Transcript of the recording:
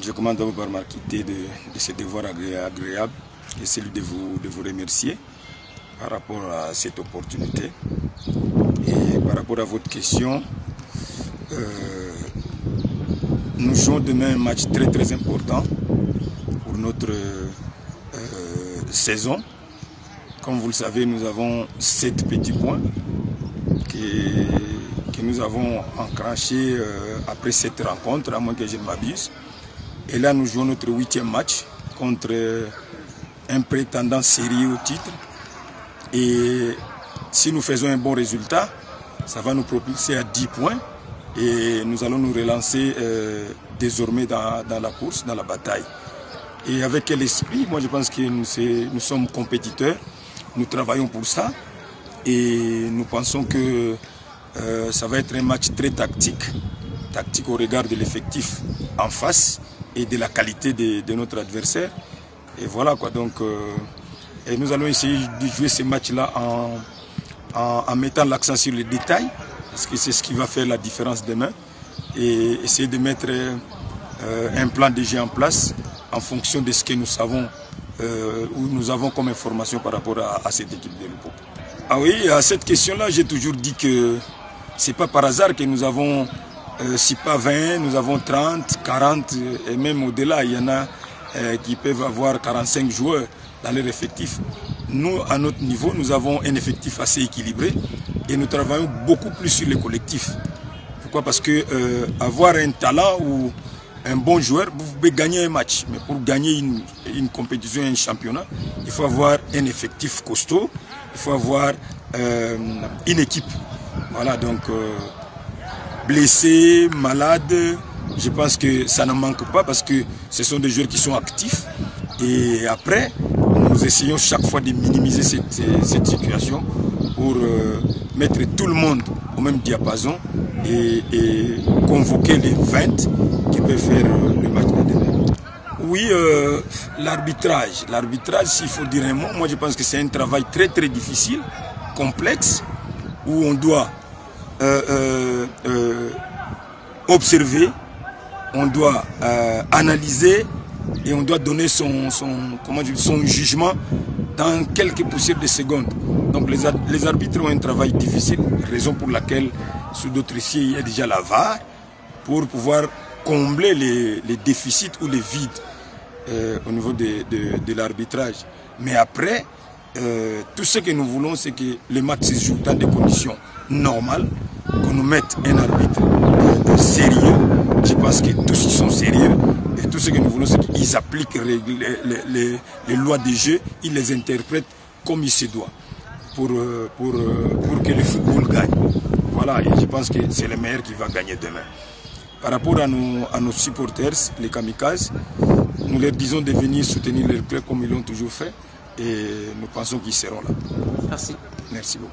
Je commence d'abord par m'acquitter de ce devoir agréable et celui de vous remercier par rapport à cette opportunité. Et par rapport à votre question, nous jouons demain un match très important pour notre saison. Comme vous le savez, nous avons 7 petits points que nous avons enclenchés après cette rencontre, à moins que je ne m'abuse. Et là, nous jouons notre 8e match contre un prétendant sérieux au titre. Et si nous faisons un bon résultat, ça va nous propulser à 10 points. Et nous allons nous relancer désormais dans la course, dans la bataille. Et avec quel esprit? Moi, je pense que nous sommes compétiteurs. Nous travaillons pour ça. Et nous pensons que ça va être un match très tactique. Tactique au regard de l'effectif en face et de la qualité de notre adversaire. Et voilà quoi, donc et nous allons essayer de jouer ces matchs-là en mettant l'accent sur les détails, parce que c'est ce qui va faire la différence demain, et essayer de mettre un plan de jeu en place en fonction de ce que nous savons, ou nous avons comme information par rapport à cette équipe de Lupopo. Ah oui, à cette question-là, j'ai toujours dit que c'est pas par hasard que nous avons si pas 20, nous avons 30, 40 et même au-delà. Il y en a qui peuvent avoir 45 joueurs dans leur effectif. Nous, à notre niveau, nous avons un effectif assez équilibré et nous travaillons beaucoup plus sur les collectifs. Pourquoi? Parce que avoir un talent ou un bon joueur, vous pouvez gagner un match. Mais pour gagner une compétition, un championnat, il faut avoir un effectif costaud, il faut avoir une équipe. Voilà, donc blessés, malades, je pense que ça ne manque pas parce que ce sont des joueurs qui sont actifs. Et après, nous essayons chaque fois de minimiser cette situation pour mettre tout le monde au même diapason et convoquer les 20 qui peuvent faire le match de demain. Oui, l'arbitrage. L'arbitrage, s'il faut dire un mot, moi je pense que c'est un travail très difficile, complexe, où on doit observer, on doit analyser et on doit donner son jugement dans quelques poussières de secondes. Donc les arbitres ont un travail difficile, raison pour laquelle sous d'autres dossiers il y a déjà la VAR pour pouvoir combler les déficits ou les vides au niveau de l'arbitrage. Mais après, tout ce que nous voulons, c'est que les matchs se jouent dans des conditions normales, qu'on nous mette un arbitre sérieux. Je pense que tous ils sont sérieux et tout ce que nous voulons, c'est qu'ils appliquent les lois du jeu, ils les interprètent comme il se doit pour que le football gagne. Voilà, et je pense que c'est le meilleur qui va gagner demain. Par rapport à nos supporters, les kamikazes, nous leur disons de venir soutenir leur club comme ils l'ont toujours fait et nous pensons qu'ils seront là. Merci. Merci beaucoup.